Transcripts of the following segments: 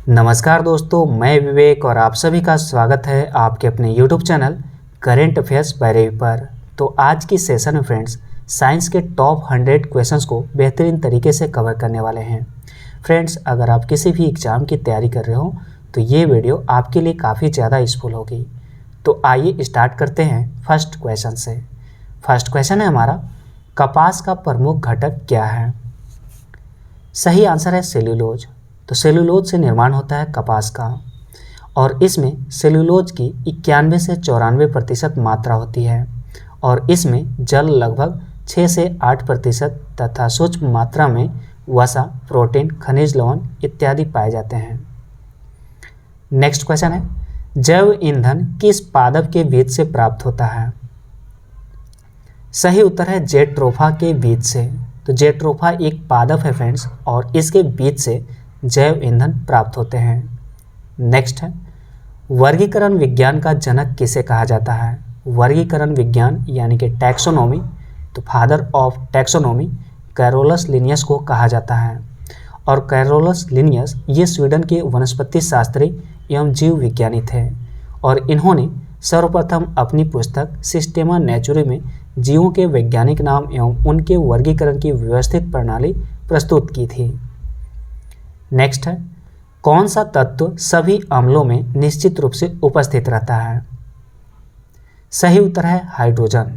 नमस्कार दोस्तों, मैं विवेक और आप सभी का स्वागत है आपके अपने YouTube channel current affairs by Ravi पर। तो आज की सेशन में फ्रेंड्स साइंस के टॉप 100 क्वेश्चंस को बेहतरीन तरीके से कवर करने वाले हैं। फ्रेंड्स, अगर आप किसी भी एग्ज़ाम की तैयारी कर रहे हो तो ये वीडियो आपके लिए काफ़ी ज़्यादा यूज़फुल होगी। तो आइए स्टार्ट करते हैं फर्स्ट क्वेश्चन से। फर्स्ट क्वेश्चन है हमारा, कपास का प्रमुख घटक क्या है? सही आंसर है सेल्यूलोज। तो सेल्यूलोज से निर्माण होता है कपास का और इसमें सेल्यूलोज की 91 से 94% मात्रा होती है और इसमें जल लगभग 6 से 8% तथा सूक्ष्म मात्रा में वसा, प्रोटीन, खनिज लवण इत्यादि पाए जाते हैं। नेक्स्ट क्वेश्चन है, जैव ईंधन किस पादप के बीज से प्राप्त होता है? सही उत्तर है जेट्रोफा के बीज से। तो जेट्रोफा एक पादप है फ्रेंड्स और इसके बीज से जैव ईंधन प्राप्त होते हैं। नेक्स्ट है, वर्गीकरण विज्ञान का जनक किसे कहा जाता है? वर्गीकरण विज्ञान यानी कि टैक्सोनॉमी, तो father of taxonomy Carolus Linnaeus को कहा जाता है और कैरोलस लिनियस ये स्वीडन के वनस्पति शास्त्री एवं जीव विज्ञानी थे और इन्होंने सर्वप्रथम अपनी पुस्तक सिस्टेमा नेचुरी में जीवों के वैज्ञानिक नाम एवं उनके वर्गीकरण की व्यवस्थित प्रणाली प्रस्तुत की थी। नेक्स्ट है, कौन सा तत्व सभी अम्लों में निश्चित रूप से उपस्थित रहता है? सही उत्तर है हाइड्रोजन।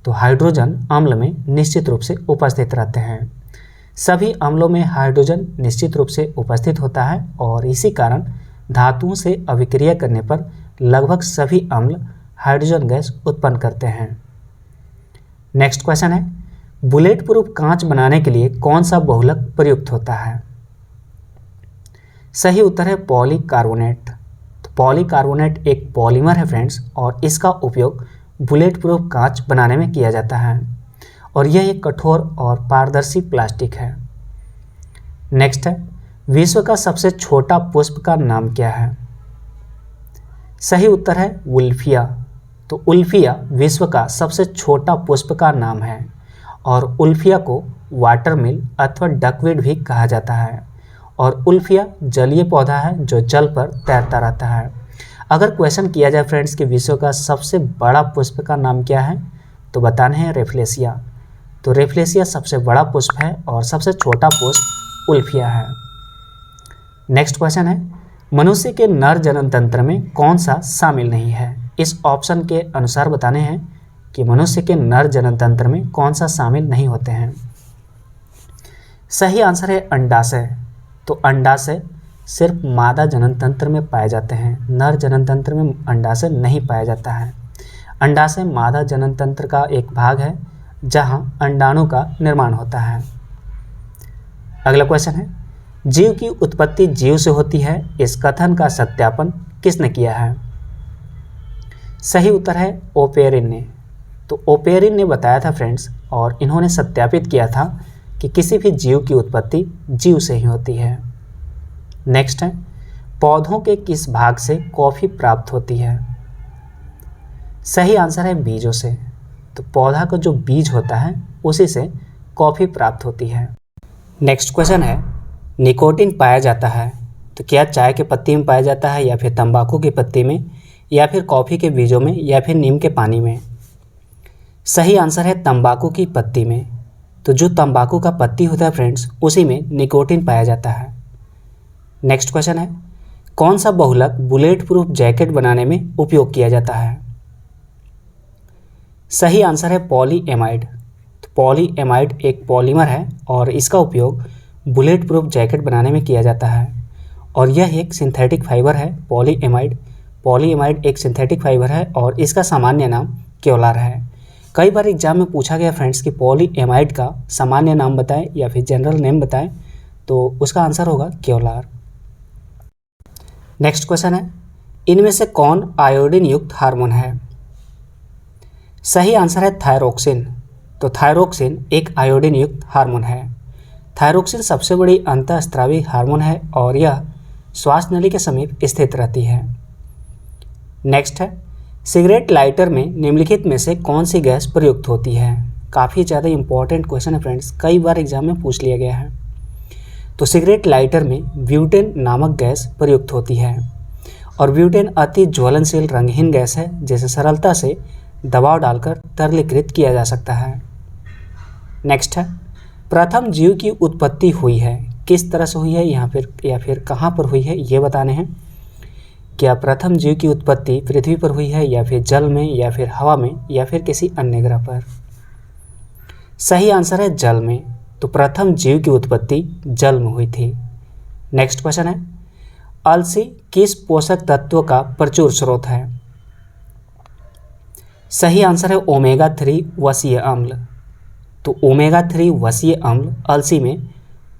तो हाइड्रोजन अम्ल में निश्चित रूप से उपस्थित रहते हैं। सभी अम्लों में हाइड्रोजन निश्चित रूप से उपस्थित होता है और इसी कारण धातुओं से अभिक्रिया करने पर लगभग सभी अम्ल हाइड्रोजन गैस उत्पन्न करते हैं। नेक्स्ट क्वेश्चन है, बुलेट प्रूफ कांच बनाने के लिए कौन सा बहुलक प्रयुक्त होता है? सही उत्तर है पॉलीकार्बोनेट। तो पॉलीकार्बोनेट एक पॉलीमर है फ्रेंड्स और इसका उपयोग बुलेट प्रूफ कांच बनाने में किया जाता है और यह एक कठोर और पारदर्शी प्लास्टिक है। नेक्स्ट है, विश्व का सबसे छोटा पुष्प का नाम क्या है? सही उत्तर है उल्फिया। तो उल्फिया विश्व का सबसे छोटा पुष्प का नाम है और उल्फिया को वाटरमिल अथवा डकवीड भी कहा जाता है और उल्फिया जलीय पौधा है जो जल पर तैरता रहता है। अगर क्वेश्चन किया जाए फ्रेंड्स कि विश्व का सबसे बड़ा पुष्प का नाम क्या है तो बताना है रेफ्लेसिया। तो रेफ्लेसिया सबसे बड़ा पुष्प है और सबसे छोटा पुष्प उल्फिया है। नेक्स्ट क्वेश्चन है, मनुष्य के नर जनन तंत्र में कौन सा शामिल नहीं है? इस ऑप्शन के अनुसार बताने हैं कि मनुष्य के नर जनन तंत्र में कौन सा शामिल नहीं होते हैं। सही आंसर है अंडाशय। तो अंडाशय सिर्फ मादा जनन तंत्र में पाए जाते हैं, नर जनन तंत्र में अंडाशय नहीं पाया जाता है। अंडाशय मादा जनन तंत्र का एक भाग है जहां अंडाणु का निर्माण होता है। अगला क्वेश्चन है, जीव की उत्पत्ति जीव से होती है, इस कथन का सत्यापन किसने किया है? सही उत्तर है ओपेरिन ने। तो ओपेरिन ने बताया था फ्रेंड्स और इन्होंने सत्यापित किया था कि किसी भी जीव की उत्पत्ति जीव से ही होती है। नेक्स्ट है, पौधों के किस भाग से कॉफ़ी प्राप्त होती है? सही आंसर है बीजों से। तो पौधा का जो बीज होता है उसी से कॉफ़ी प्राप्त होती है। नेक्स्ट क्वेश्चन है, निकोटिन पाया जाता है तो क्या चाय के पत्ती में पाया जाता है या फिर तंबाकू की पत्ती में या फिर कॉफ़ी के बीजों में या फिर नीम के पानी में? सही आंसर है तंबाकू की पत्ती में। तो जो तंबाकू का पत्ती होता है फ्रेंड्स उसी में निकोटिन पाया जाता है। नेक्स्ट क्वेश्चन है, कौन सा बहुलक बुलेट प्रूफ जैकेट बनाने में उपयोग किया जाता है? सही आंसर है पॉलीएमाइड। तो पॉलीएमाइड एक पॉलीमर है और इसका उपयोग बुलेट प्रूफ जैकेट बनाने में किया जाता है और यह एक सिंथेटिक फाइबर है। पॉलीएमाइड एक सिंथेटिक फाइबर है और इसका सामान्य नाम केवलार है। कई बार एग्जाम में पूछा गया फ्रेंड्स कि पॉलीएमाइड का सामान्य नाम बताएं या फिर जनरल नेम बताएं, तो उसका आंसर होगा केवलार। नेक्स्ट क्वेश्चन है, इनमें से कौन आयोडीन युक्त हार्मोन है? सही आंसर है थायरोक्सिन। तो थायरोक्सिन एक आयोडीन युक्त हार्मोन है। थायरोक्सिन सबसे बड़ी अंतःस्रावी हार्मोन है और यह श्वास नली के समीप स्थित रहती है। नेक्स्ट है, सिगरेट लाइटर में निम्नलिखित में से कौन सी गैस प्रयुक्त होती है? काफ़ी ज़्यादा इंपॉर्टेंट क्वेश्चन है फ्रेंड्स, कई बार एग्जाम में पूछ लिया गया है। तो सिगरेट लाइटर में ब्यूटेन नामक गैस प्रयुक्त होती है और ब्यूटेन अति ज्वलनशील रंगहीन गैस है जिसे सरलता से दबाव डालकर तरलीकृत किया जा सकता है। नेक्स्ट है, प्रथम जीव की उत्पत्ति हुई है, किस तरह से हुई है या फिर कहाँ पर हुई है ये बताने हैं। क्या प्रथम जीव की उत्पत्ति पृथ्वी पर हुई है या फिर जल में या फिर हवा में या फिर किसी अन्य ग्रह पर। सही आंसर है जल में। तो प्रथम जीव की उत्पत्ति जल में हुई थी। नेक्स्ट क्वेश्चन है, अलसी किस पोषक तत्व का प्रचुर स्रोत है। सही आंसर है ओमेगा 3 वसीय अम्ल। तो ओमेगा 3 वसीय अम्ल अलसी में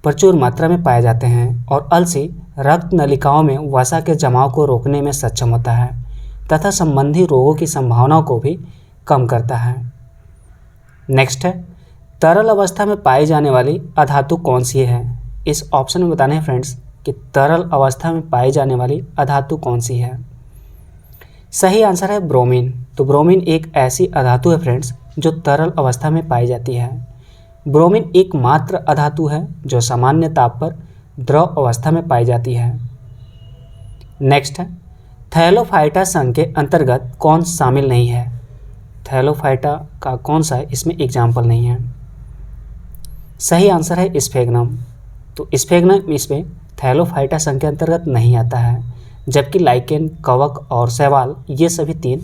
प्रचुर मात्रा में पाए जाते हैं और अलसी रक्त नलिकाओं में वसा के जमाव को रोकने में सक्षम होता है तथा संबंधी रोगों की संभावनाओं को भी कम करता है। नेक्स्ट है, तरल अवस्था में पाई जाने वाली अधातु कौन सी है। इस ऑप्शन में बताने हैं फ्रेंड्स कि तरल अवस्था में पाई जाने वाली अधातु कौन सी है। सही आंसर है ब्रोमीन। तो ब्रोमीन एक ऐसी अधातु है फ्रेंड्स जो तरल अवस्था में पाई जाती है। ब्रोमीन एकमात्र अधातु है जो सामान्य ताप पर द्रव अवस्था में पाई जाती है। नेक्स्ट है, थैलोफाइटा संघ के अंतर्गत कौन शामिल नहीं है। थैलोफाइटा का कौन सा है, इसमें एग्जाम्पल नहीं है। सही आंसर है स्फेग्नम। तो स्फेग्नम इसमें थैलोफाइटा संघ के अंतर्गत नहीं आता है, जबकि लाइकेन, कवक और शैवाल ये सभी 3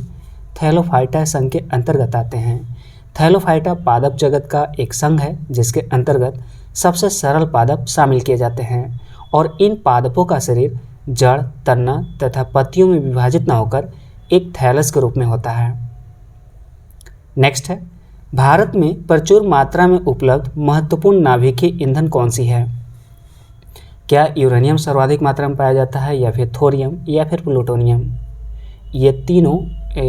थैलोफाइटा संघ के अंतर्गत आते हैं। थैलोफाइटा पादप जगत का एक संघ है जिसके अंतर्गत सबसे सरल पादप शामिल किए जाते हैं और इन पादपों का शरीर जड़, तना तथा पत्तियों में विभाजित न होकर एक थैलस के रूप में होता है। नेक्स्ट है, भारत में प्रचुर मात्रा में उपलब्ध महत्वपूर्ण नाभिकीय ईंधन कौन सी है। क्या यूरेनियम सर्वाधिक मात्रा में पाया जाता है या फिर थोरियम या फिर प्लूटोनियम। ये तीनों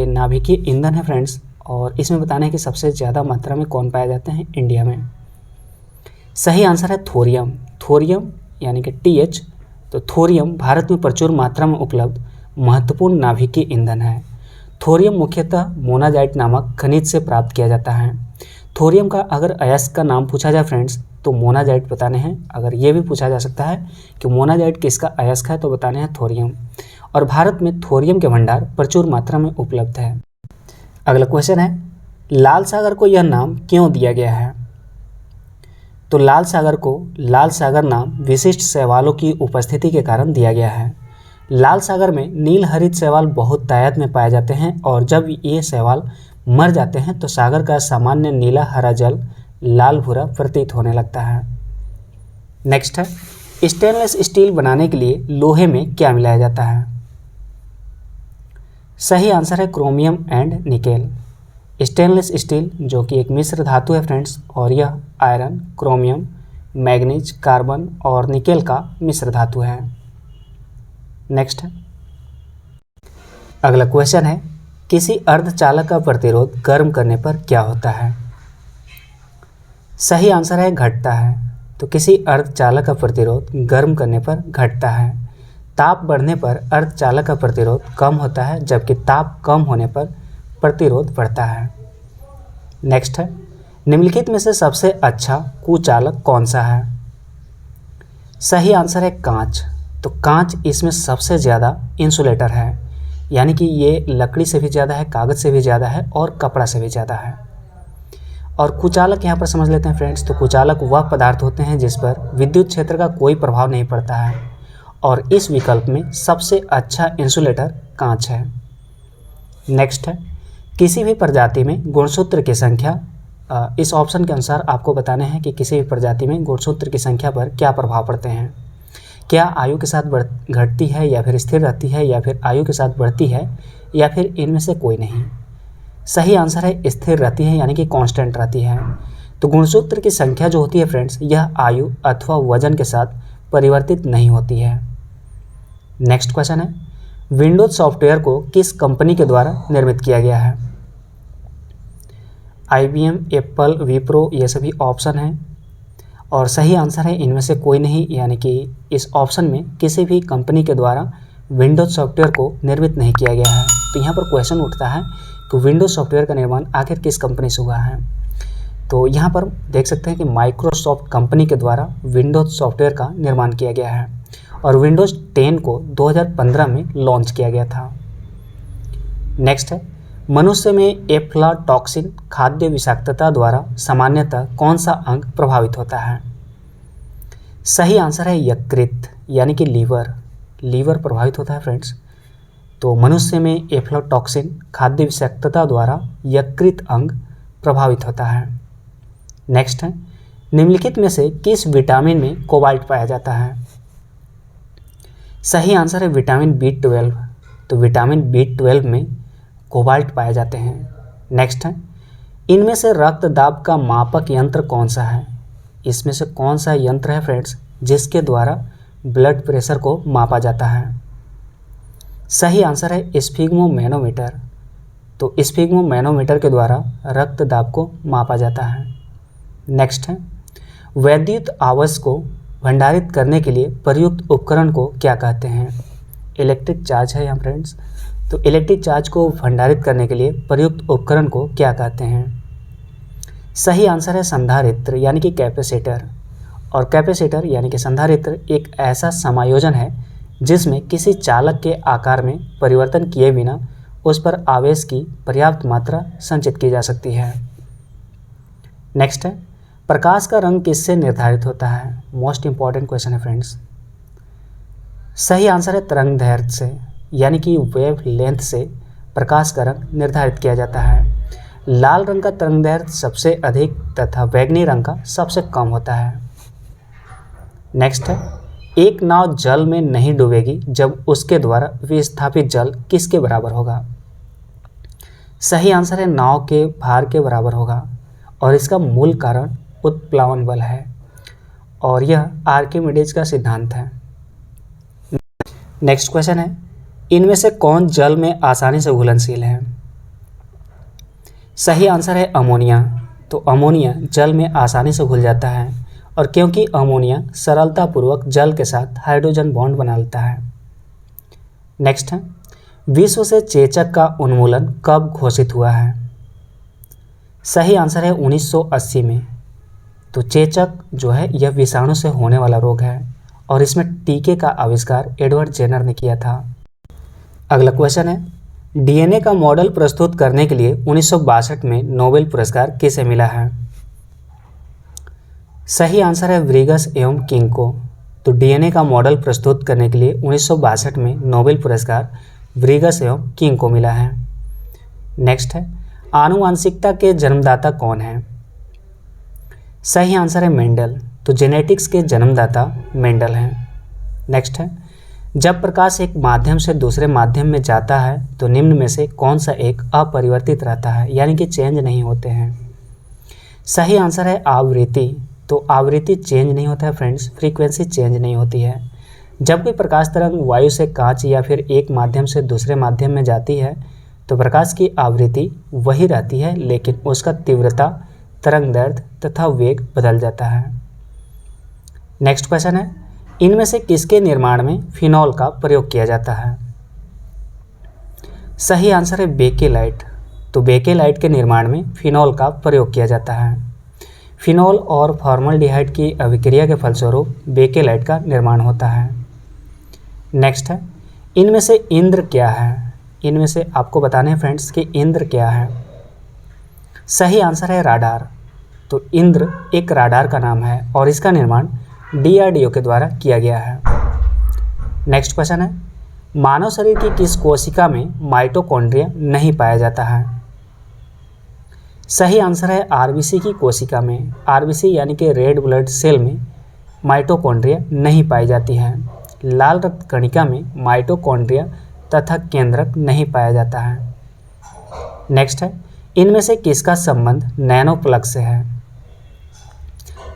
नाभिकीय ईंधन है फ्रेंड्स और इसमें बताना है कि सबसे ज़्यादा मात्रा में कौन पाए जाते हैं इंडिया में। सही आंसर है थोरियम। थोरियम यानी कि TH। तो थोरियम भारत में प्रचुर मात्रा में उपलब्ध महत्वपूर्ण नाभिकीय ईंधन है। थोरियम मुख्यतः मोनाजाइट नामक खनिज से प्राप्त किया जाता है। थोरियम का अगर अयस्क का नाम पूछा जाए फ्रेंड्स तो मोनाजाइट बताने हैं। अगर ये भी पूछा जा सकता है कि मोनाजाइट किसका अयस्क है तो बताने हैं थोरियम। और भारत में थोरियम के भंडार प्रचुर मात्रा में उपलब्ध है। अगला क्वेश्चन है, लाल सागर को यह नाम क्यों दिया गया है। तो लाल सागर को लाल सागर नाम विशिष्ट शैवालों की उपस्थिति के कारण दिया गया है। लाल सागर में नील हरित शैवाल बहुत तादाद में पाए जाते हैं और जब ये शैवाल मर जाते हैं तो सागर का सामान्य नीला हरा जल लाल भूरा प्रतीत होने लगता है। नेक्स्ट है, स्टेनलेस स्टील बनाने के लिए लोहे में क्या मिलाया जाता है। सही आंसर है chromium and nickel. Stainless steel जो कि एक मिश्र धातु है फ्रेंड्स और यह आयरन, क्रोमियम, मैग्नीज, कार्बन और निकेल का मिश्र धातु है। नेक्स्ट है, अगला क्वेश्चन है, किसी अर्धचालक का प्रतिरोध गर्म करने पर क्या होता है। सही आंसर है घटता है। तो किसी अर्धचालक का प्रतिरोध गर्म करने पर घटता है। ताप बढ़ने पर अर्धचालक का प्रतिरोध कम होता है जबकि ताप कम होने पर प्रतिरोध बढ़ता है। नेक्स्ट है, निम्नलिखित में से सबसे अच्छा कुचालक कौन सा है। सही आंसर है कांच। तो कांच इसमें सबसे ज़्यादा इंसुलेटर है, यानी कि ये लकड़ी से भी ज़्यादा है, कागज़ से भी ज़्यादा है और कपड़ा से भी ज़्यादा है। और कुचालक यहाँ पर समझ लेते हैं फ्रेंड्स। तो कुचालक वह पदार्थ होते हैं जिस पर विद्युत क्षेत्र का कोई प्रभाव नहीं पड़ता है और इस विकल्प में सबसे अच्छा इंसुलेटर कांच है। नेक्स्ट है, किसी भी प्रजाति में गुणसूत्र की संख्या, इस ऑप्शन के अनुसार आपको बताने हैं कि किसी भी प्रजाति में गुणसूत्र की संख्या पर क्या प्रभाव पड़ते हैं। क्या आयु के साथ घटती है या फिर स्थिर रहती है या फिर आयु के साथ बढ़ती है या फिर इनमें से कोई नहीं। सही आंसर है स्थिर रहती है, यानी कि कांस्टेंट रहती है। तो गुणसूत्र की संख्या जो होती है फ्रेंड्स यह आयु अथवा वजन के साथ परिवर्तित नहीं होती है। नेक्स्ट क्वेश्चन है, विंडोज सॉफ्टवेयर को किस कंपनी के द्वारा निर्मित किया गया है। IBM, एप्पल, विप्रो ये सभी ऑप्शन हैं और सही आंसर है इनमें से कोई नहीं, यानी कि इस ऑप्शन में किसी भी कंपनी के द्वारा विंडोज सॉफ्टवेयर को निर्मित नहीं किया गया है। तो यहाँ पर क्वेश्चन उठता है कि विंडोज सॉफ्टवेयर का निर्माण आखिर किस कंपनी से हुआ है। तो यहाँ पर देख सकते हैं कि माइक्रोसॉफ्ट कंपनी के द्वारा विंडोज़ सॉफ्टवेयर का निर्माण किया गया है और विंडोज़ 10 को 2015 में लॉन्च किया गया था। नेक्स्ट है, मनुष्य में एफ्लाटॉक्सिन खाद्य विषाक्तता द्वारा सामान्यतः कौन सा अंग प्रभावित होता है? सही आंसर है यकृत यानी कि लीवर प्रभावित होता है फ्रेंड्स। तो मनुष्य में एफ्लाटॉक्सिन खाद्य विषाक्तता द्वारा यकृत अंग प्रभावित होता है। नेक्स्ट है, निम्नलिखित में से किस विटामिन में कोबाल्ट पाया जाता है? सही आंसर है विटामिन B12। तो विटामिन B12 में कोबाल्ट पाए जाते हैं। नेक्स्ट है, इनमें से रक्त दाब का मापक यंत्र कौन सा है? इसमें से कौन सा यंत्र है फ्रेंड्स जिसके द्वारा ब्लड प्रेशर को मापा जाता है? सही आंसर है स्फिग्मोमैनोमीटर। तो स्फिग्मोमैनोमीटर के द्वारा रक्त दाब को मापा जाता है। नेक्स्ट है, वैद्युत आवेश को भंडारित करने के लिए प्रयुक्त उपकरण को क्या कहते हैं? इलेक्ट्रिक चार्ज है यहाँ फ्रेंड्स। तो इलेक्ट्रिक चार्ज को भंडारित करने के लिए प्रयुक्त उपकरण को क्या कहते हैं? सही आंसर है संधारित्र यानी कि कैपेसिटर। और कैपेसिटर यानी कि संधारित्र एक ऐसा समायोजन है जिसमें किसी चालक के आकार में परिवर्तन किए बिना उस पर आवेश की पर्याप्त मात्रा संचित की जा सकती है। नेक्स्ट है, प्रकाश का रंग किससे निर्धारित होता है? मोस्ट इंपॉर्टेंट क्वेश्चन है फ्रेंड्स। सही आंसर है तरंगदैर्घ्य से यानी कि वेव लेंथ से प्रकाश का रंग निर्धारित किया जाता है। लाल रंग का तरंगदैर्घ्य सबसे अधिक तथा बैंगनी रंग का सबसे कम होता है। नेक्स्ट है, एक नाव जल में नहीं डूबेगी जब उसके द्वारा विस्थापित जल किसके बराबर होगा? सही आंसर है नाव के भार के बराबर होगा और इसका मूल कारण उत्प्लावन बल है और यह आर्किमिडीज का सिद्धांत है। नेक्स्ट क्वेश्चन है, इनमें से कौन जल में आसानी से घुलनशील है? सही आंसर है अमोनिया। तो अमोनिया जल में आसानी से घुल जाता है और क्योंकि अमोनिया सरलतापूर्वक जल के साथ हाइड्रोजन बॉन्ड बना लेता है। नेक्स्ट है, विश्व से चेचक का उन्मूलन कब घोषित हुआ है? सही आंसर है 1980 में। तो चेचक जो है यह विषाणु से होने वाला रोग है और इसमें टीके का आविष्कार एडवर्ड जेनर ने किया था। अगला क्वेश्चन है, डीएनए का मॉडल प्रस्तुत करने के लिए 1962 में नोबेल पुरस्कार किसे मिला है? सही आंसर है व्रीगस एवं किंग को। तो डीएनए का मॉडल प्रस्तुत करने के लिए 1962 में नोबेल पुरस्कार व्रीगस एवं किंग को मिला है। नेक्स्ट है, आनुवांशिकता के जन्मदाता कौन है? सही आंसर है मेंडल। तो जेनेटिक्स के जन्मदाता मेंडल हैं। नेक्स्ट है, जब प्रकाश एक माध्यम से दूसरे माध्यम में जाता है तो निम्न में से कौन सा एक अपरिवर्तित रहता है यानी कि चेंज नहीं होते हैं? सही आंसर है आवृत्ति। तो आवृत्ति चेंज नहीं होता है फ्रेंड्स, फ्रीक्वेंसी चेंज नहीं होती है। जब कोई प्रकाश तरंग वायु से कांच या फिर एक माध्यम से दूसरे माध्यम में जाती है तो प्रकाश की आवृत्ति वही रहती है लेकिन उसका तीव्रता, तरंगदैर्घ्य तथा वेग बदल जाता है। नेक्स्ट क्वेश्चन है, इनमें से किसके निर्माण में फिनॉल का प्रयोग किया जाता है? सही आंसर है बेकेलाइट। तो बेकेलाइट के निर्माण में फिनॉल का प्रयोग किया जाता है। फिनॉल और फॉर्मल्डिहाइड की अभिक्रिया के फलस्वरूप बेकेलाइट का निर्माण होता है। नेक्स्ट है, इनमें से इंद्र क्या है? इनमें से आपको बताने हैं फ्रेंड्स कि इंद्र क्या है। सही आंसर है राडार। तो इंद्र एक राडार का नाम है और इसका निर्माण DRDO के द्वारा किया गया है। नेक्स्ट क्वेश्चन है, मानव शरीर की किस कोशिका में माइटोकॉन्ड्रिया नहीं पाया जाता है? सही आंसर है RBC की कोशिका में। RBC यानी कि रेड ब्लड सेल में माइटोकॉन्ड्रिया नहीं पाई जाती है। लाल रक्त कणिका में माइटोकॉन्ड्रिया तथा केंद्रक नहीं पाया जाता है। नेक्स्ट है, इनमें से किसका संबंध नैनो प्लग से है?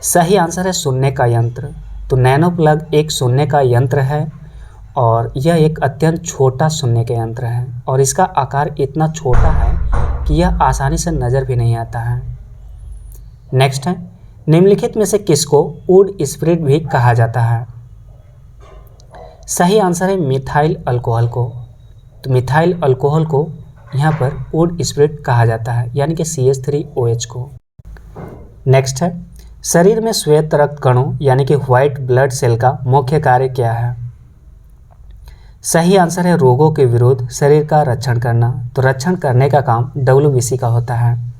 सही आंसर है सुनने का यंत्र। तो नैनो प्लग एक सुनने का यंत्र है और यह एक अत्यंत छोटा सुनने का यंत्र है और इसका आकार इतना छोटा है कि यह आसानी से नज़र भी नहीं आता है। नेक्स्ट है, निम्नलिखित में से किसको वुड स्पिरिट भी कहा जाता है? सही आंसर है मिथाइल अल्कोहल को। तो मिथाइल अल्कोहल को यहाँ पर वुड स्पिरिट कहा जाता है यानी कि CH3OH को। नेक्स्ट है, शरीर में श्वेत रक्त कणों यानी कि व्हाइट ब्लड सेल का मुख्य कार्य क्या है? सही आंसर है रोगों के विरुद्ध शरीर का रक्षण करना। तो रक्षण करने का काम WBC का होता है।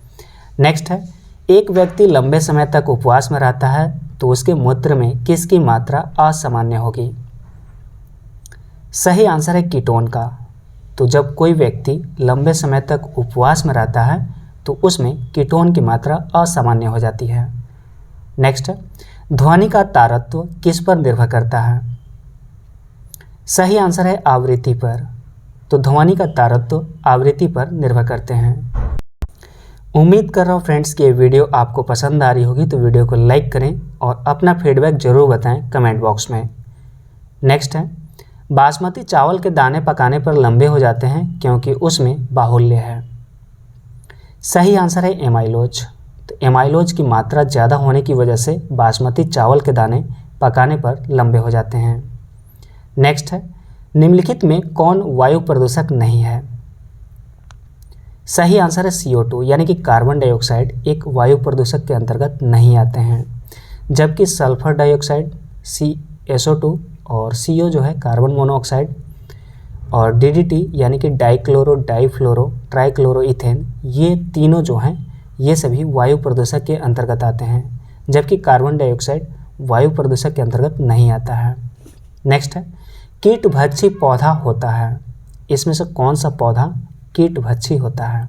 नेक्स्ट है, एक व्यक्ति लंबे समय तक उपवास में रहता है तो उसके मूत्र में किसकी मात्रा असामान्य होगी? सही आंसर है कीटोन का। तो जब कोई व्यक्ति लंबे समय तक उपवास में रहता है तो उसमें कीटोन की मात्रा असामान्य हो जाती है। नेक्स्ट है, ध्वनि का तारतम्य किस पर निर्भर करता है? सही आंसर है आवृत्ति पर। तो ध्वनि का तारतम्य आवृत्ति पर निर्भर करते हैं। उम्मीद कर रहा हूँ फ्रेंड्स कि ये वीडियो आपको पसंद आ रही होगी, तो वीडियो को लाइक करें और अपना फीडबैक ज़रूर बताएं कमेंट बॉक्स में। नेक्स्ट है, बासमती चावल के दाने पकाने पर लंबे हो जाते हैं क्योंकि उसमें बाहुल्य है। सही आंसर है एमाइलोज। तो एमाइलोज की मात्रा ज़्यादा होने की वजह से बासमती चावल के दाने पकाने पर लंबे हो जाते हैं। नेक्स्ट है, निम्नलिखित में कौन वायु प्रदूषक नहीं है? सही आंसर है CO2 यानी कि कार्बन डाइऑक्साइड एक वायु प्रदूषक के अंतर्गत नहीं आते हैं, जबकि सल्फर डाइऑक्साइड SO2 और CO जो है कार्बन मोनोऑक्साइड और DDT यानी कि डाइक्लोरो डाइफ्लोरो ट्राइक्लोरोइथेन, ये तीनों जो हैं ये सभी वायु प्रदूषक के अंतर्गत आते हैं, जबकि कार्बन डाइऑक्साइड वायु प्रदूषक के अंतर्गत नहीं आता है। नेक्स्ट है, कीटभक्षी पौधा होता है, इसमें से कौन सा पौधा कीटभक्षी होता है?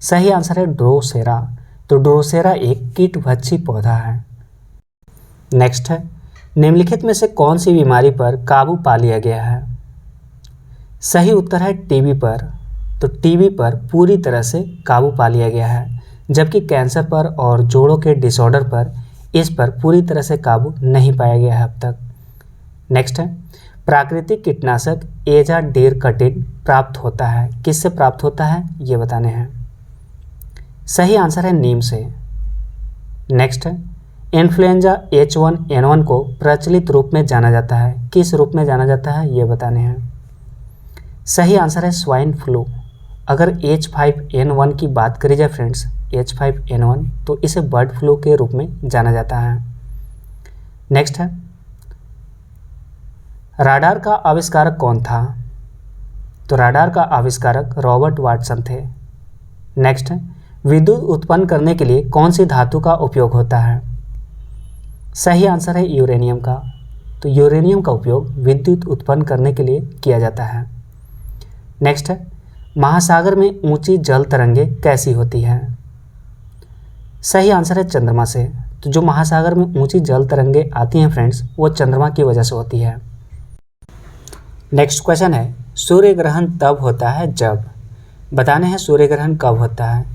सही आंसर है ड्रोसेरा। तो ड्रोसेरा एक कीटभक्षी पौधा है। नेक्स्ट है, निम्नलिखित में से कौन सी बीमारी पर काबू पा लिया गया है? सही उत्तर है टीबी पर। तो टीबी पर पूरी तरह से काबू पा लिया गया है, जबकि कैंसर पर और जोड़ों के डिसऑर्डर पर इस पर पूरी तरह से काबू नहीं पाया गया है अब तक। नेक्स्ट है, प्राकृतिक कीटनाशक एजाडिरकटिन प्राप्त होता है, किससे प्राप्त होता है ये बताने हैं। सही आंसर है नीम से। नेक्स्ट है, इन्फ्लुएंजा H1N1 को प्रचलित रूप में जाना जाता है, किस रूप में जाना जाता है ये बताने हैं। सही आंसर है स्वाइन फ्लू। अगर H5N1 की बात करी जाए फ्रेंड्स, H5N1, तो इसे बर्ड फ्लू के रूप में जाना जाता है। नेक्स्ट है, राडार का आविष्कारक कौन था? तो राडार का आविष्कारक रॉबर्ट वाटसन थे। नेक्स्ट है, विद्युत उत्पन्न करने के लिए कौन सी धातु का उपयोग होता है? सही आंसर है यूरेनियम का। तो यूरेनियम का उपयोग विद्युत उत्पन्न करने के लिए किया जाता है। नेक्स्ट है, महासागर में ऊंची जल तरंगें कैसी होती हैं? सही आंसर है चंद्रमा से। तो जो महासागर में ऊंची जल तरंगें आती हैं फ्रेंड्स, वो चंद्रमा की वजह से होती है। नेक्स्ट क्वेश्चन है, सूर्य ग्रहण तब होता है जब, बताने हैं सूर्य ग्रहण कब होता है?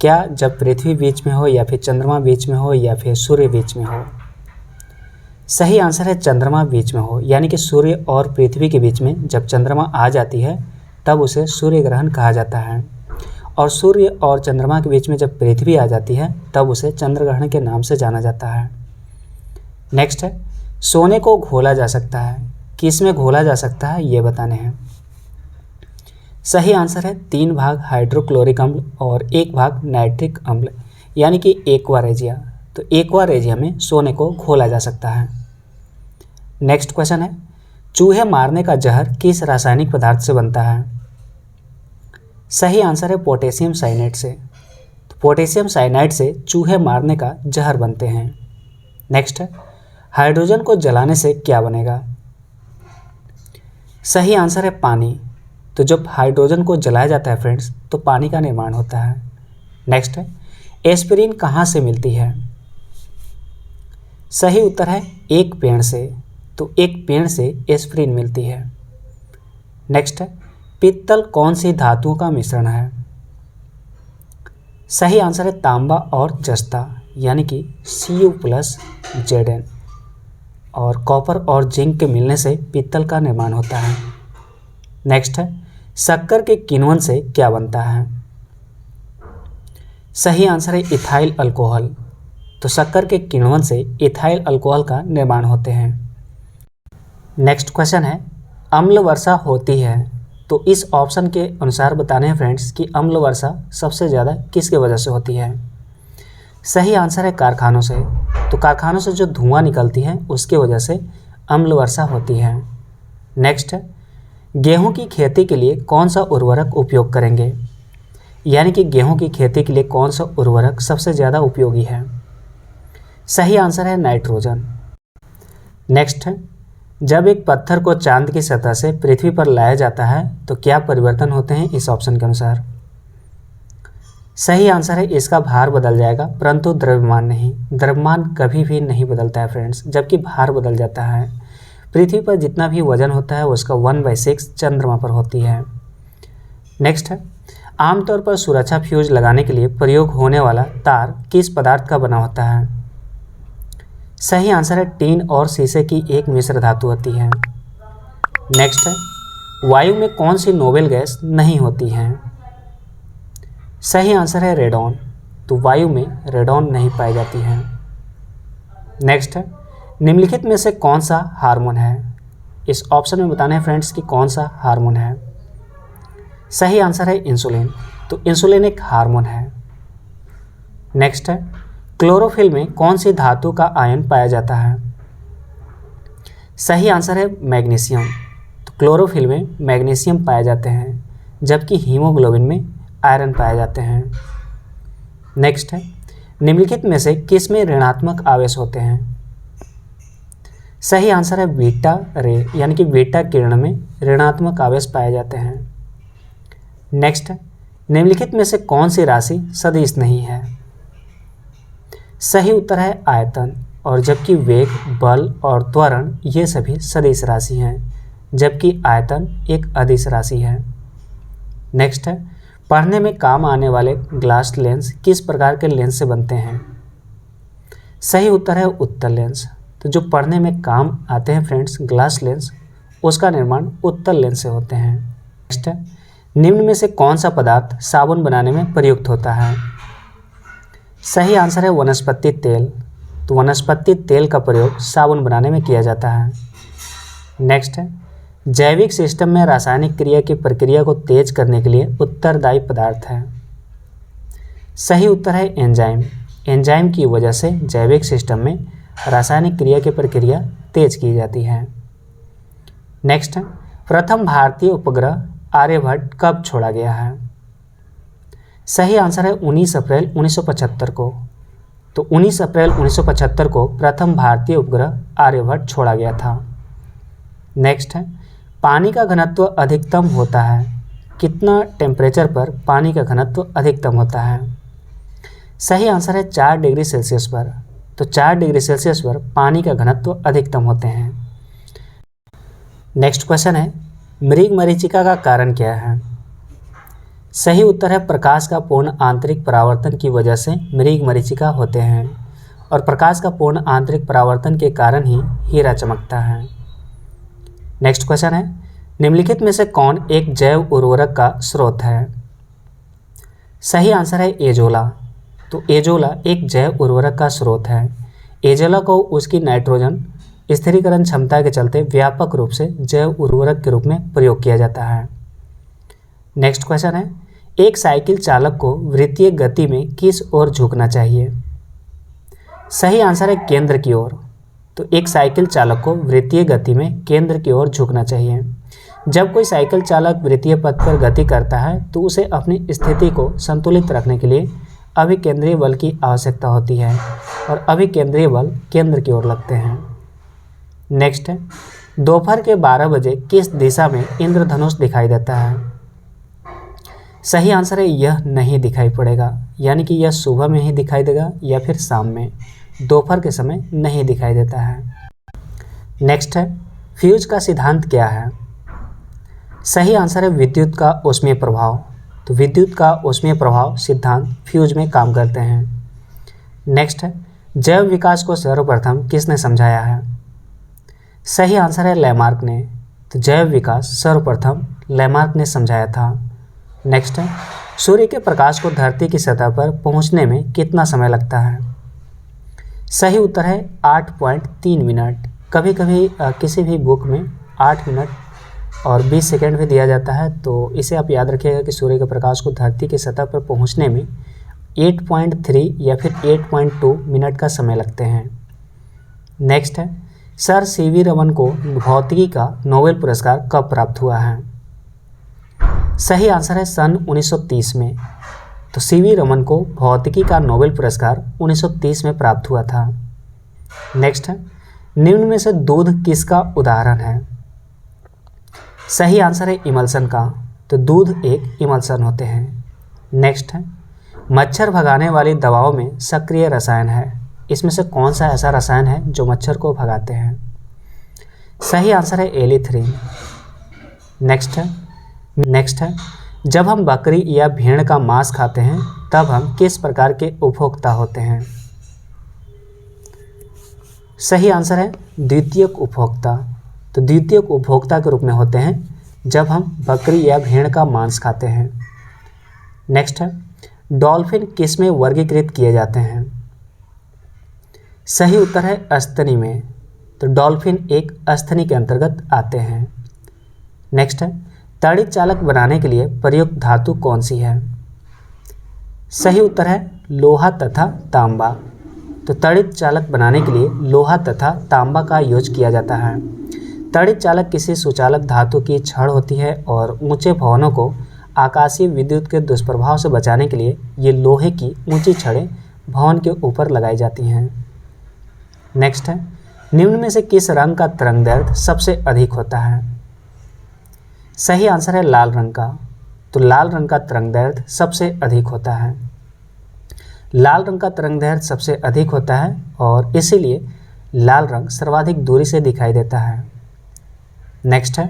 क्या जब पृथ्वी बीच में हो, या फिर चंद्रमा बीच में हो, या फिर सूर्य बीच में हो? सही आंसर है चंद्रमा बीच में हो, यानी कि सूर्य और पृथ्वी के बीच में जब चंद्रमा आ जाती है तब उसे सूर्य ग्रहण कहा जाता है, और सूर्य और चंद्रमा के बीच में जब पृथ्वी आ जाती है तब उसे चंद्र ग्रहण के नाम से जाना जाता है। नेक्स्ट है, सोने को घोला जा सकता है, किस में घोला जा सकता है ये बताने हैं। सही आंसर है 3 भाग हाइड्रोक्लोरिक अम्ल और 1 भाग नाइट्रिक अम्ल, यानी कि एक्वा-रेजिया। तो एक्वा-रेजिया में सोने को घोला जा सकता है। नेक्स्ट क्वेश्चन है, चूहे मारने का जहर किस रासायनिक पदार्थ से बनता है? सही आंसर है पोटेशियम साइनाइड से। तो पोटेशियम साइनाइड से चूहे मारने का जहर बनते हैं। नेक्स्ट है, हाइड्रोजन को जलाने से क्या बनेगा? सही आंसर है पानी। तो जब हाइड्रोजन को जलाया जाता है फ्रेंड्स, तो पानी का निर्माण होता है। नेक्स्ट है, एस्पिरिन कहाँ से मिलती है? सही उत्तर है एक पेड़ से। तो एक पेड़ से एस्पिरिन मिलती है। नेक्स्ट है, पित्तल कौन सी धातुओं का मिश्रण है? सही आंसर है तांबा और जस्ता, यानी कि Cu+Zn। और कॉपर और जिंक के मिलने से पित्तल का निर्माण होता है। नेक्स्ट है, शक्कर के किण्वन से क्या बनता है? सही आंसर है इथाइल अल्कोहल। तो शक्कर के किण्वन से इथाइल अल्कोहल का निर्माण होते हैं। नेक्स्ट क्वेश्चन है, अम्ल वर्षा होती है, तो इस ऑप्शन के अनुसार बताने हैं फ्रेंड्स कि अम्ल वर्षा सबसे ज़्यादा किसके वजह से होती है। सही आंसर है कारखानों से। तो कारखानों से जो धुआं निकलती है उसकी वजह से अम्ल वर्षा होती है। नेक्स्ट है, गेहूं की खेती के लिए कौन सा उर्वरक उपयोग करेंगे, यानी कि गेहूं की खेती के लिए कौन सा उर्वरक सबसे ज़्यादा उपयोगी है। सही आंसर है नाइट्रोजन। नेक्स्ट है, जब एक पत्थर को चांद की सतह से पृथ्वी पर लाया जाता है तो क्या परिवर्तन होते हैं इस ऑप्शन के अनुसार। सही आंसर है इसका भार बदल जाएगा, परंतु द्रव्यमान नहीं। द्रव्यमान कभी भी नहीं बदलता है फ्रेंड्स, जबकि भार बदल जाता है। पृथ्वी पर जितना भी वजन होता है उसका 1/6 चंद्रमा पर होती है। नेक्स्ट है, आमतौर पर सुरक्षा फ्यूज लगाने के लिए प्रयोग होने वाला तार किस पदार्थ का बना होता है। सही आंसर है टीन और शीशे की एक मिश्र धातु होती है। नेक्स्ट है, वायु में कौन सी नोबेल गैस नहीं होती है। सही आंसर है रेडॉन। तो वायु में रेडॉन नहीं पाई जाती है। नेक्स्ट है, निम्नलिखित में से कौन सा हार्मोन है। इस ऑप्शन में बताना है फ्रेंड्स कि कौन सा हार्मोन है। सही आंसर है इंसुलिन। तो इंसुलिन एक हार्मोन है। नेक्स्ट है, क्लोरोफिल में कौन सी धातु का आयन पाया जाता है। सही आंसर है मैग्नीशियम। तो क्लोरोफिल में मैग्नीशियम पाए जाते हैं, जबकि हीमोग्लोबिन में आयरन पाए जाते हैं। नेक्स्ट है, निम्नलिखित में से किस में ऋणात्मक आवेश होते हैं। सही आंसर है बीटा रे, यानी कि बीटा किरण में ऋणात्मक आवेश पाए जाते हैं। नेक्स्ट है, निम्नलिखित में से कौन सी राशि सदिश नहीं है। सही उत्तर है आयतन, और जबकि वेग, बल और त्वरण ये सभी सदिश राशि हैं, जबकि आयतन एक अदिश राशि है। नेक्स्ट है, पढ़ने में काम आने वाले ग्लास लेंस किस प्रकार के लेंस से बनते हैं। सही उत्तर है उत्तल लेंस। तो जो पढ़ने में काम आते हैं फ्रेंड्स ग्लास लेंस, उसका निर्माण उत्तल लेंस से होते हैं। नेक्स्ट है, निम्न में से कौन सा पदार्थ साबुन बनाने में प्रयुक्त होता है। सही आंसर है वनस्पति तेल। तो वनस्पति तेल का प्रयोग साबुन बनाने में किया जाता है। नेक्स्ट है, जैविक सिस्टम में रासायनिक क्रिया की प्रक्रिया को तेज करने के लिए उत्तरदायी पदार्थ है। सही उत्तर है एंजाइम। एंजाइम की वजह से जैविक सिस्टम में रासायनिक क्रिया की प्रक्रिया तेज की जाती है। नेक्स्ट है, प्रथम भारतीय उपग्रह आर्यभट्ट कब छोड़ा गया है। सही आंसर है 19 अप्रैल 1975 को। तो 19 अप्रैल 1975 को प्रथम भारतीय उपग्रह आर्यभट्ट छोड़ा गया था। नेक्स्ट है, पानी का घनत्व अधिकतम होता है, कितना टेम्परेचर पर पानी का घनत्व अधिकतम होता है। सही आंसर है 4 डिग्री सेल्सियस पर। तो 4 डिग्री सेल्सियस पर पानी का घनत्व अधिकतम होते हैं। नेक्स्ट क्वेश्चन है, मृगमरीचिका का कारण क्या है। सही उत्तर है प्रकाश का पूर्ण आंतरिक परावर्तन की वजह से मृगमरीचिका होते हैं, और प्रकाश का पूर्ण आंतरिक परावर्तन के कारण ही हीरा चमकता है। नेक्स्ट क्वेश्चन है, निम्नलिखित में से कौन एक जैव उर्वरक का स्रोत है। सही आंसर है एजोला। तो एजोला एक जैव उर्वरक का स्रोत है। एजोला को उसकी नाइट्रोजन स्थिरीकरण क्षमता के चलते व्यापक रूप से जैव उर्वरक के रूप में प्रयोग किया जाता है। नेक्स्ट क्वेश्चन है, एक साइकिल चालक को वृत्तीय गति में किस ओर झुकना चाहिए। सही आंसर है केंद्र की ओर। तो एक साइकिल चालक को वृत्तीय गति में केंद्र की ओर झुकना चाहिए। जब कोई साइकिल चालक वृत्तीय पथ पर गति करता है तो उसे अपनी स्थिति को संतुलित रखने के लिए अभिकेंद्रीय बल की आवश्यकता होती है, और अभिकेंद्रीय बल केंद्र की ओर लगते हैं। नेक्स्ट है, दोपहर के 12 बजे किस दिशा में इंद्रधनुष दिखाई देता है। सही आंसर है यह नहीं दिखाई पड़ेगा, यानी कि यह सुबह में ही दिखाई देगा या फिर शाम में, दोपहर के समय नहीं दिखाई देता है। नेक्स्ट है, फ्यूज का सिद्धांत क्या है। सही आंसर है विद्युत का ऊष्मीय प्रभाव। तो विद्युत का ऊष्मीय प्रभाव सिद्धांत फ्यूज में काम करते हैं। नेक्स्ट है, जैव विकास को सर्वप्रथम किसने समझाया है। सही आंसर है लैमार्क ने। तो जैव विकास सर्वप्रथम लैमार्क ने समझाया था। नेक्स्ट है, सूर्य के प्रकाश को धरती की सतह पर पहुंचने में कितना समय लगता है। सही उत्तर है 8.3 मिनट। कभी कभी किसी भी बुक में 8 मिनट और 20 सेकेंड भी दिया जाता है, तो इसे आप याद रखिएगा कि सूर्य के प्रकाश को धरती की सतह पर पहुंचने में 8.3 या फिर 8.2 मिनट का समय लगते हैं। नेक्स्ट है, सर सीवी रमन को भौतिकी का नोबेल पुरस्कार कब प्राप्त हुआ है? सही आंसर है सन 1930 में। तो सीवी रमन को भौतिकी का नोबेल पुरस्कार 1930 में प्राप्त हुआ था। नेक्स्ट है, निम्न में से दूध किसका उदाहरण है? सही आंसर है इमल्सन का। तो दूध एक इमल्सन होते हैं। नेक्स्ट है, मच्छर भगाने वाली दवाओं में सक्रिय रसायन है। इसमें से कौन सा ऐसा रसायन है जो मच्छर को भगाते हैं? सही आंसर है एलिथ्रिन। नेक्स्ट है, जब हम बकरी या भेड़ का मांस खाते हैं तब हम किस प्रकार के उपभोक्ता होते हैं? सही आंसर है द्वितीयक उपभोक्ता। तो द्वितीयक उपभोक्ता के रूप में होते हैं जब हम बकरी या भेड़ का मांस खाते हैं। नेक्स्ट है, डॉल्फिन किस में वर्गीकृत किए जाते हैं? सही उत्तर है अस्तनी में। तो डॉल्फिन एक अस्तनी के अंतर्गत आते हैं। नेक्स्ट है, ताड़ित चालक बनाने के लिए प्रयुक्त धातु कौन सी है? सही उत्तर है लोहा तथा तांबा। तो ताड़ित चालक बनाने के लिए लोहा तथा तांबा का यूज किया जाता है। ताड़ित चालक किसी सुचालक धातु की छड़ होती है और ऊंचे भवनों को आकाशीय विद्युत के दुष्प्रभाव से बचाने के लिए ये लोहे की ऊंची छड़ें भवन के ऊपर लगाई जाती हैं। नेक्स्ट है, निम्न में से किस रंग का तरंगदैर्घ्य सबसे अधिक होता है? सही आंसर है लाल रंग का। तो लाल रंग का तरंगदैर्घ्य सबसे अधिक होता है। लाल रंग का तरंगदैर्घ्य सबसे अधिक होता है और इसीलिए लाल रंग सर्वाधिक दूरी से दिखाई देता है। नेक्स्ट है,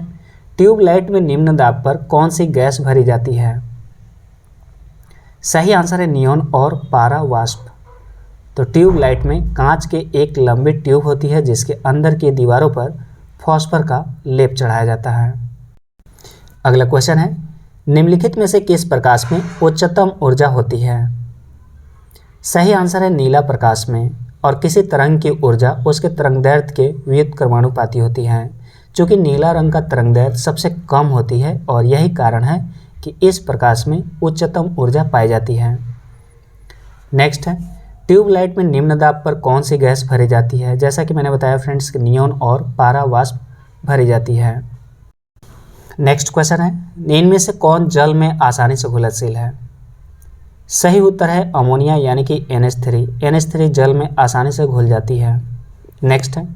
ट्यूबलाइट में निम्न दाब पर कौन सी गैस भरी जाती है? सही आंसर है नियॉन और पारा वाष्प। तो ट्यूबलाइट में कांच के एक लंबी ट्यूब होती है जिसके अंदर की दीवारों पर फॉस्फर का लेप चढ़ाया जाता है। अगला क्वेश्चन है, निम्नलिखित में से किस प्रकाश में उच्चतम ऊर्जा होती है? सही आंसर है नीला प्रकाश में। और किसी तरंग की ऊर्जा उसके तरंगदैर्घ्य के व्युत्क्रमानुपाती होती है। चूँकि नीला रंग का तरंगदैर्घ्य सबसे कम होती है और यही कारण है कि इस प्रकाश में उच्चतम ऊर्जा पाई जाती है। नेक्स्ट है, ट्यूबलाइट में निम्न दाब पर कौन सी गैस भरी जाती है? जैसा कि मैंने बताया फ्रेंड्स, नियॉन और पारा वाष्प भरी जाती है। नेक्स्ट क्वेश्चन है, इनमें से कौन जल में आसानी से घुलनशील है? सही उत्तर है अमोनिया यानी कि NH3। NH3 जल में आसानी से घुल जाती है। नेक्स्ट है,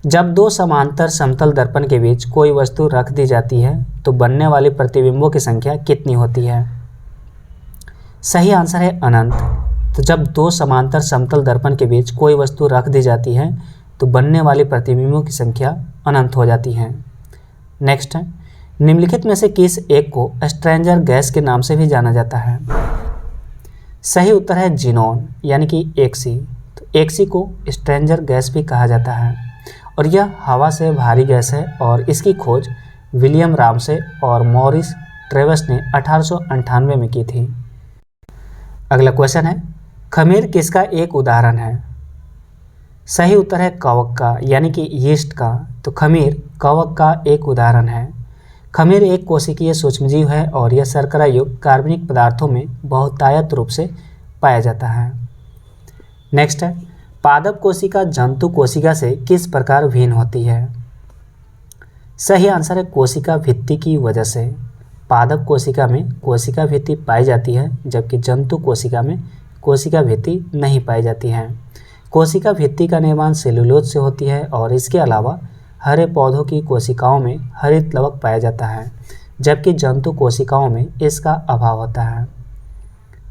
जब दो समांतर समतल दर्पण के बीच कोई वस्तु रख दी जाती है तो बनने वाली प्रतिबिंबों की संख्या कितनी होती है? सही आंसर है अनंत। तो जब दो समांतर समतल दर्पण के बीच कोई वस्तु रख दी जाती है तो बनने वाली प्रतिबिंबों की संख्या अनंत हो जाती है। नेक्स्ट है, निम्नलिखित में से किस एक को स्ट्रेंजर गैस के नाम से भी जाना जाता है? सही उत्तर है जिनोन यानी कि एक्सी। तो एक्सी को स्ट्रेंजर गैस भी कहा जाता है और यह हवा से भारी गैस है और इसकी खोज विलियम रामसे और मॉरिस ट्रेवस ने 1898 में की थी। अगला क्वेश्चन है, खमीर किसका एक उदाहरण है? सही उत्तर है कवक का यानी कि यीस्ट का। तो खमीर कवक का एक उदाहरण है। खमीर एक कोशिकीय सूक्ष्मजीव है और यह शर्करा युक्त कार्बनिक पदार्थों में बहुतायत रूप से पाया जाता है। नेक्स्ट है, पादप कोशिका जंतु कोशिका से किस प्रकार भिन्न होती है? सही आंसर है कोशिका भित्ति की वजह से। पादप कोशिका में कोशिका भित्ति पाई जाती है जबकि जंतु कोशिका में कोशिका भित्ति नहीं पाई जाती है। कोशिका भित्ति का निर्माण सेलुलोज से होती है और इसके अलावा हरे पौधों की कोशिकाओं में हरित लवक पाया जाता है जबकि जंतु कोशिकाओं में इसका अभाव होता है।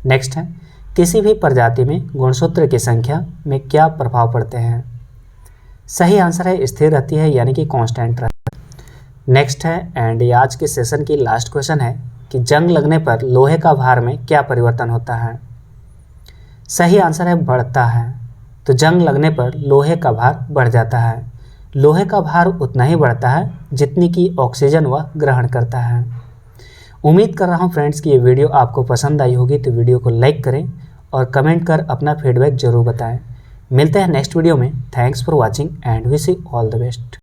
नेक्स्ट है, किसी भी प्रजाति में गुणसूत्र की संख्या में क्या प्रभाव पड़ते हैं? सही आंसर है स्थिर रहती है यानी कि कांस्टेंट रहती है। नेक्स्ट है एंड आज के सेशन की लास्ट क्वेश्चन है कि जंग लगने पर लोहे का भार में क्या परिवर्तन होता है? सही आंसर है बढ़ता है। तो जंग लगने पर लोहे का भार बढ़ जाता है। लोहे का भार उतना ही बढ़ता है जितनी की ऑक्सीजन वह ग्रहण करता है। उम्मीद कर रहा हूँ फ्रेंड्स कि ये वीडियो आपको पसंद आई होगी, तो वीडियो को लाइक करें और कमेंट कर अपना फीडबैक जरूर बताएं। मिलते हैं नेक्स्ट वीडियो में। Thanks for watching and wish you all the best.